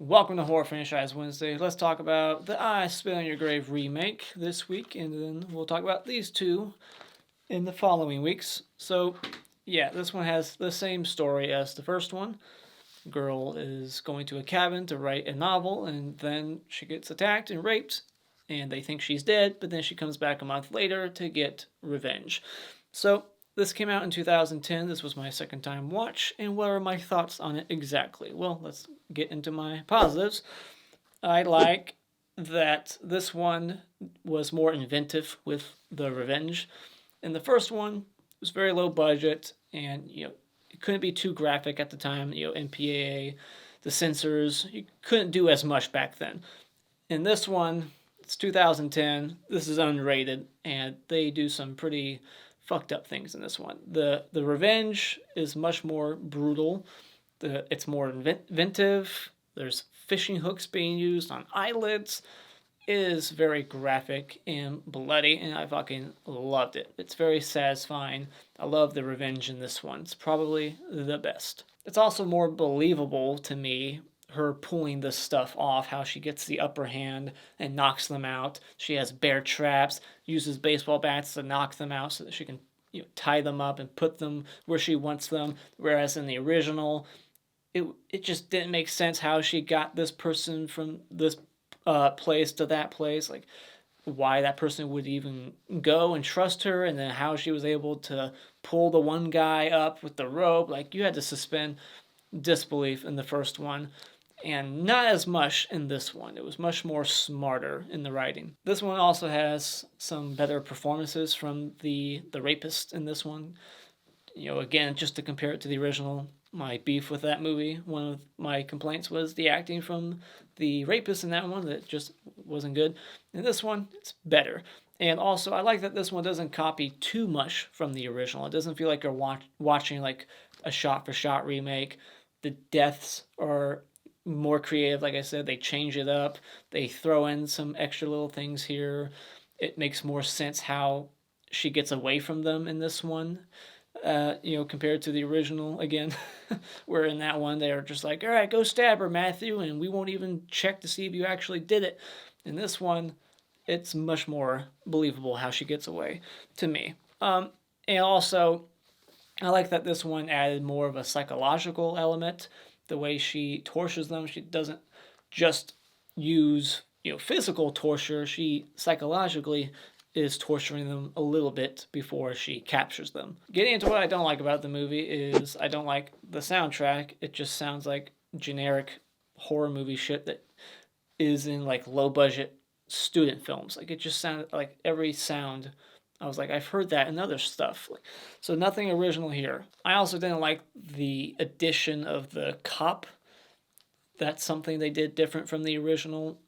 Welcome to Horror Franchise Wednesday. Let's talk about the I Spit on Your Grave remake this week, and then we'll talk about these two in the following weeks. So, yeah, this one has the same story as the first one. Girl is going to a cabin to write a novel, and then she gets attacked and raped, and they think she's dead, but then she comes back a month later to get revenge. So, this came out in 2010. This was my second time watch, and what are my thoughts on it exactly? Well, let's get into my positives. I like that this one was more inventive with the revenge. In the first one, it was very low budget, and it couldn't be too graphic at the time. MPAA, the censors, you couldn't do as much back then. In this one, it's 2010. This is unrated, and they do some pretty fucked up things in this one. The revenge is much more brutal. It's more inventive. There's fishing hooks being used on eyelids. It is very graphic and bloody, and I fucking loved it. It's very satisfying. I love the revenge in this one. It's probably the best. It's also more believable to me, her pulling this stuff off, how she gets the upper hand and knocks them out. She has bear traps, uses baseball bats to knock them out so that she can tie them up and put them where she wants them. Whereas in the original, it just didn't make sense how she got this person from this place to that place. Like, why that person would even go and trust her, and then how she was able to pull the one guy up with the rope. Like, you had to suspend disbelief in the first one, and not as much in this one. It was much more smarter in the writing. This one also has some better performances from the rapist in this one. Again, just to compare it to the original, my beef with that movie, one of my complaints was the acting from the rapist in that one, that just wasn't good. In this one, it's better. And also, I like that this one doesn't copy too much from the original. It doesn't feel like you're watching like a shot-for-shot remake. The deaths are more creative. Like I said, they change it up. They throw in some extra little things here. It makes more sense how she gets away from them in this one. Compared to the original again, where in that one they are just like, all right, go stab her, Matthew, and we won't even check to see if you actually did it. In this one, it's much more believable how she gets away, to me. And also, I like that this one added more of a psychological element. The way she tortures them, she doesn't just use physical torture. She psychologically is torturing them a little bit before she captures them. Getting into what I don't like about the movie is I don't like the soundtrack. It just sounds like generic horror movie shit that is in like low budget student films. Like, it just sounded like every sound, I was like, I've heard that in other stuff. So nothing original here. I also didn't like the addition of the cop. That's something they did different from the original,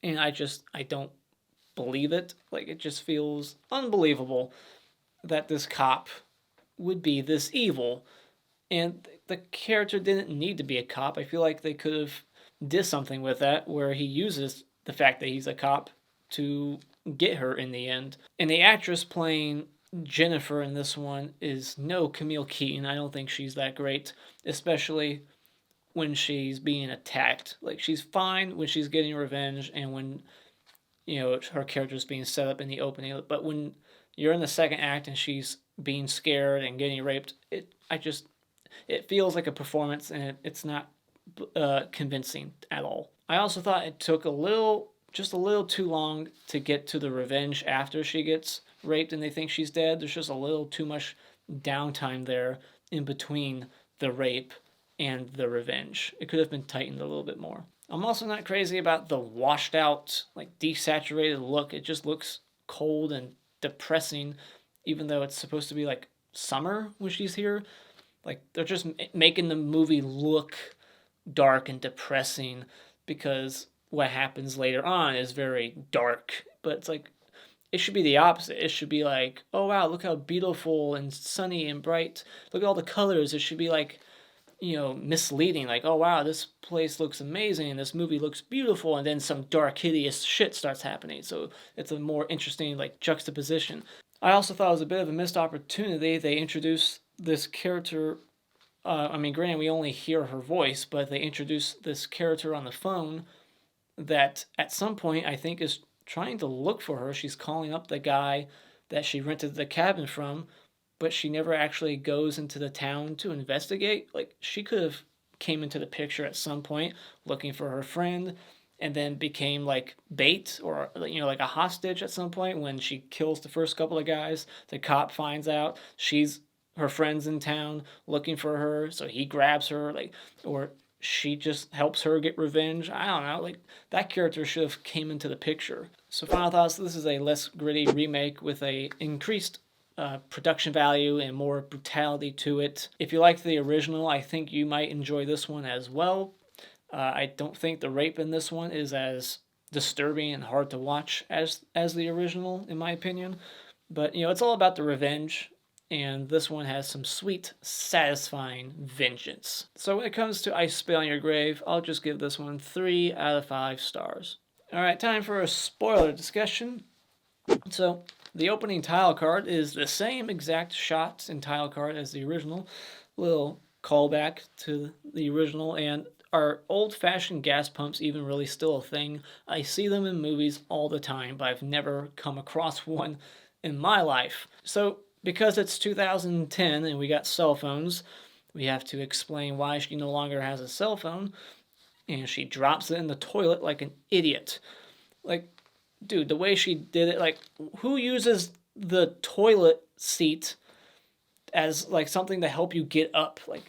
and I don't believe it. Like, it just feels unbelievable that this cop would be this evil, and the character didn't need to be a cop. I feel like they could have did something with that where he uses the fact that he's a cop to get her in the end. And the actress playing Jennifer in this one is no Camille Keaton. I don't think she's that great, especially when she's being attacked. Like, she's fine when she's getting revenge and when her character's being set up in the opening, but when you're in the second act and she's being scared and getting raped, it feels like a performance, and it's not convincing at all. I also thought it took just a little too long to get to the revenge after she gets raped and they think she's dead. There's just a little too much downtime there in between the rape and the revenge. It could have been tightened a little bit more. I'm also not crazy about the washed out, like, desaturated look. It just looks cold and depressing, even though it's supposed to be like summer when she's here. Like, they're just making the movie look dark and depressing because what happens later on is very dark. But it's like, it should be the opposite. It should be like, oh wow, look how beautiful and sunny and bright. Look at all the colors. It should be like, misleading. Like, oh wow, this place looks amazing and this movie looks beautiful, and then some dark, hideous shit starts happening. So it's a more interesting, like, juxtaposition. I also thought it was a bit of a missed opportunity. They introduced this character I mean, granted, we only hear her voice, but they introduce this character on the phone that at some point I think is trying to look for her. She's calling up the guy that she rented the cabin from, but she never actually goes into the town to investigate. Like, she could have came into the picture at some point looking for her friend and then became like bait or like a hostage at some point when she kills the first couple of guys. The cop finds out her friend's in town looking for her, so he grabs her, like, or she just helps her get revenge. I don't know, like, that character should have came into the picture. So final thoughts, this is a less gritty remake with a increased production value and more brutality to it. If you liked the original, I think you might enjoy this one as well. I don't think the rape in this one is as disturbing and hard to watch as the original, in my opinion. But it's all about the revenge, and this one has some sweet, satisfying vengeance. So when it comes to I Spit on Your Grave, I'll just give this one 3 out of 5 stars. All right, time for a spoiler discussion. So the opening title card is the same exact shots and title card as the original. Little callback to the original. And are old-fashioned gas pumps even really still a thing? I see them in movies all the time, but I've never come across one in my life. So because it's 2010 and we got cell phones, we have to explain why she no longer has a cell phone, and she drops it in the toilet like an idiot. Like, dude, the way she did it, like, who uses the toilet seat as, like, something to help you get up? Like,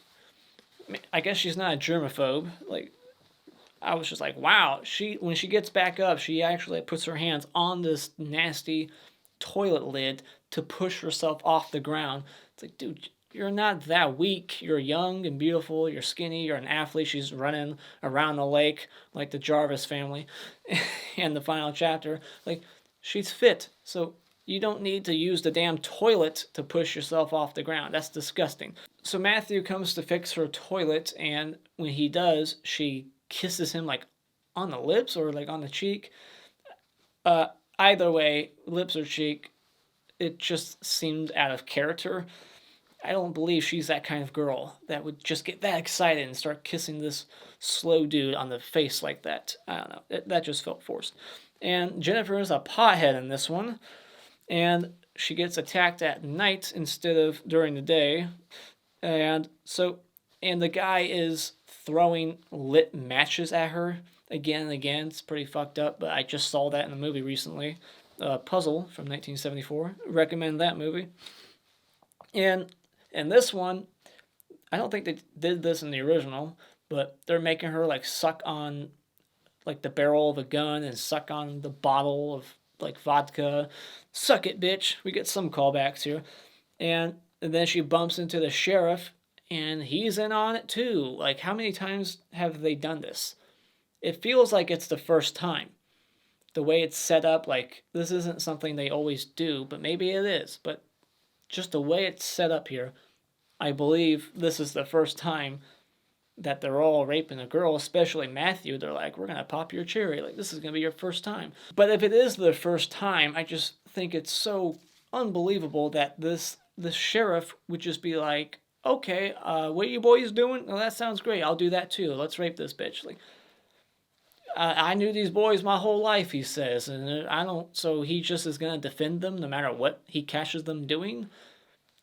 I guess she's not a germaphobe. Like, I was just like, wow. When she gets back up, she actually puts her hands on this nasty toilet lid to push herself off the ground. It's like, dude, you're not that weak. You're young and beautiful. You're skinny. You're an athlete. She's running around the lake like the Jarvis family in the final chapter. Like, she's fit. So you don't need to use the damn toilet to push yourself off the ground. That's disgusting. So Matthew comes to fix her toilet, and when he does, she kisses him like on the lips or like on the cheek. Either way, lips or cheek, it just seemed out of character. I don't believe she's that kind of girl that would just get that excited and start kissing this slow dude on the face like that. I don't know. That just felt forced. And Jennifer is a pothead in this one, and she gets attacked at night instead of during the day. And the guy is throwing lit matches at her again and again. It's pretty fucked up, but I just saw that in a movie recently. Puzzle from 1974. Recommend that movie. And in this one, I don't think they did this in the original, but they're making her like suck on like the barrel of a gun and suck on the bottle of like vodka. Suck it, bitch. We get some callbacks here. And then she bumps into the sheriff, and he's in on it too. Like, how many times have they done this? It feels like it's the first time. The way it's set up, like, this isn't something they always do, but maybe it is. But just the way it's set up here, I believe this is the first time that they're all raping a girl, especially Matthew. They're like, we're going to pop your cherry. Like, this is going to be your first time. But if it is the first time, I just think it's so unbelievable that this sheriff would just be like, okay, what you boys doing? Oh, that sounds great. I'll do that too. Let's rape this bitch. Like, I knew these boys my whole life, he says, and so he just is going to defend them no matter what he catches them doing.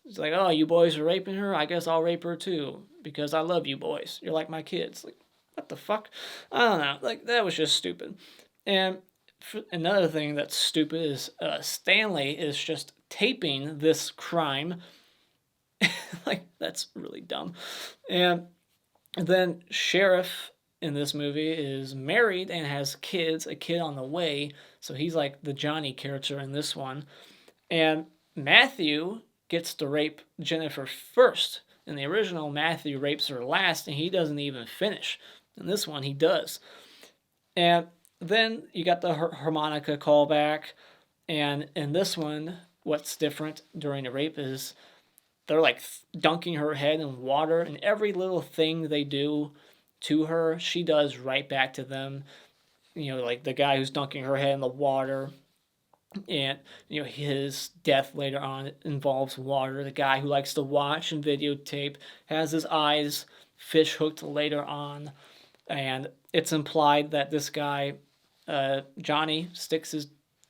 It's like, oh, you boys are raping her? I guess I'll rape her too, because I love you boys. You're like my kids. Like, what the fuck? I don't know. Like, that was just stupid. And another thing that's stupid is Stanley is just taping this crime. Like, that's really dumb. And then Sheriff in this movie is married and has kids, a kid on the way. So he's like the Johnny character in this one. And Matthew gets to rape Jennifer first. In the original, Matthew rapes her last, and he doesn't even finish. In this one, he does. And then you got the harmonica callback. And in this one, what's different during the rape is they're like dunking her head in water, and every little thing they do to her, she does right back to them. Like the guy who's dunking her head in the water, And his death later on involves water. The guy who likes to watch and videotape has his eyes fish hooked later on, and it's implied that this guy, Johnny, sticks his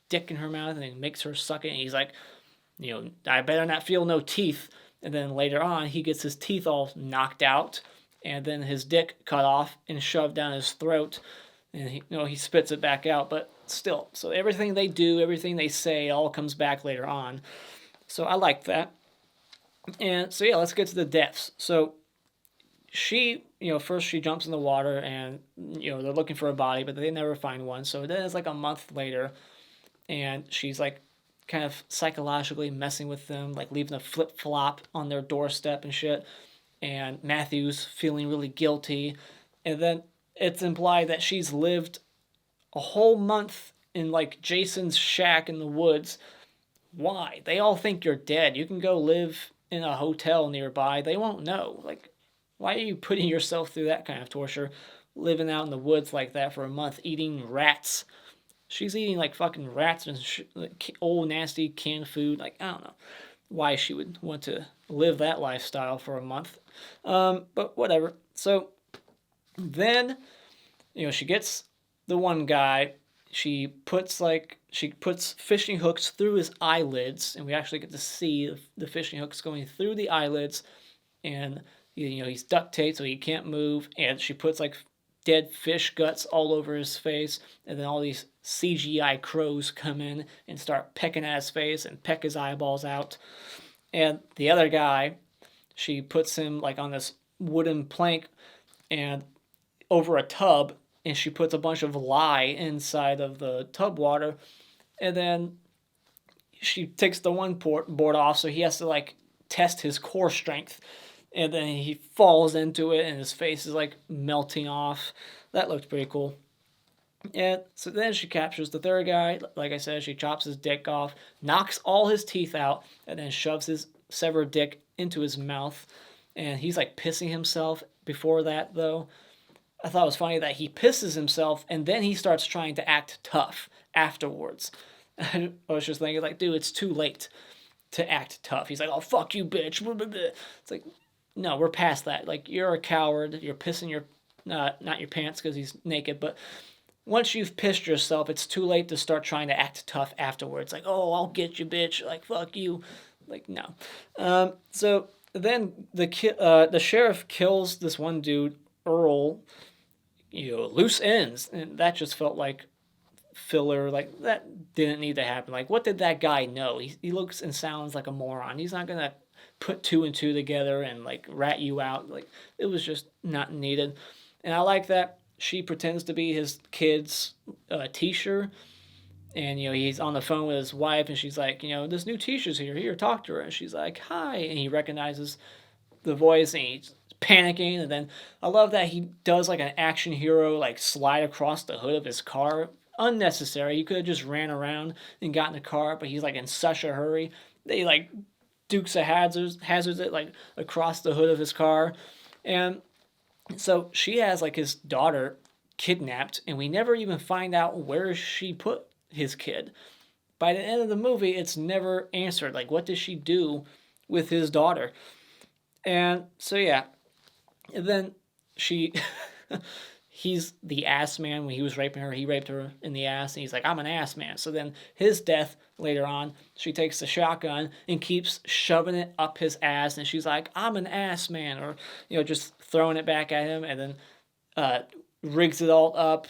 dick in her mouth and he makes her suck it. And he's like, I better not feel no teeth. And then later on, he gets his teeth all knocked out, and then his dick cut off and shoved down his throat, and he spits it back out. But still, so everything they do, everything they say, all comes back later on. So I like that. And so yeah, let's get to the deaths. So she, first she jumps in the water, and they're looking for a body, but they never find one. So then it's like a month later, and she's like kind of psychologically messing with them, like leaving a flip flop on their doorstep and shit. And Matthew's feeling really guilty, and then it's implied that she's lived a whole month in like Jason's shack in the woods. Why? They all think you're dead. You can go live in a hotel nearby. They won't know. Like, why are you putting yourself through that kind of torture? Living out in the woods like that for a month, eating rats. She's eating like fucking rats and like old nasty canned food. Like, I don't know why she would want to live that lifestyle for a month. But whatever. So then, she gets the one guy. She puts fishing hooks through his eyelids, and we actually get to see the fishing hooks going through the eyelids, and he's duct taped so he can't move, and she puts like dead fish guts all over his face, and then all these CGI crows come in and start pecking at his face and peck his eyeballs out. And the other guy, she puts him like on this wooden plank and over a tub, and she puts a bunch of lye inside of the tub water, and then she takes the one board off, so he has to like test his core strength, and then he falls into it, and his face is like melting off. That looked pretty cool. And so then she captures the third guy. Like I said, she chops his dick off, knocks all his teeth out, and then shoves his severed dick into his mouth. And he's like pissing himself before that, though. I thought it was funny that he pisses himself, and then he starts trying to act tough afterwards. I was just thinking, like, dude, it's too late to act tough. He's like, oh, fuck you, bitch. It's like, no, we're past that. Like, you're a coward. You're pissing your, not your pants because he's naked, but once you've pissed yourself, it's too late to start trying to act tough afterwards. Like, oh, I'll get you, bitch. Like, fuck you. Like, no. So then the sheriff kills this one dude, Earl, loose ends. And that just felt like filler. Like, that didn't need to happen. Like, what did that guy know? He looks and sounds like a moron. He's not going to put two and two together and, like, rat you out. Like, it was just not needed. And I like that she pretends to be his kid's teacher, and he's on the phone with his wife, and she's like, this new teacher's here, talk to her. And she's like, hi, and he recognizes the voice, and he's panicking. And then I love that he does like an action hero, like slide across the hood of his car. Unnecessary. He could have just ran around and got in the car, but he's like in such a hurry. They like Dukes of hazards it like across the hood of his car. And so she has like his daughter kidnapped, and we never even find out where she put his kid. By the end of the movie, it's never answered. Like, what does she do with his daughter? And so yeah, and then he's the ass man. When he was raping her, he raped her in the ass, and he's like, I'm an ass man. So then his death later on, she takes the shotgun and keeps shoving it up his ass, and she's like, I'm an ass man, or just throwing it back at him, and then rigs it all up,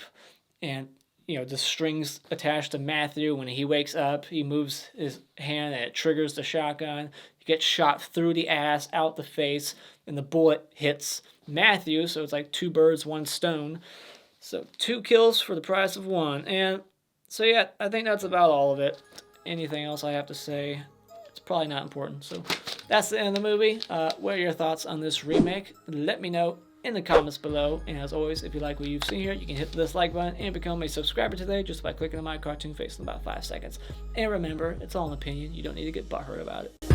and the strings attached to Matthew. When he wakes up, he moves his hand and it triggers the shotgun. He gets shot through the ass, out the face, and the bullet hits Matthew, so it's like 2 birds, 1 stone. So 2 kills for the price of 1. And so yeah, I think that's about all of it. Anything else I have to say? It's probably not important. So that's the end of the movie. What are your thoughts on this remake? Let me know in the comments below. And as always, if you like what you've seen here, you can hit this like button and become a subscriber today just by clicking on my cartoon face in about 5 seconds. And remember, it's all an opinion. You don't need to get butthurt about it.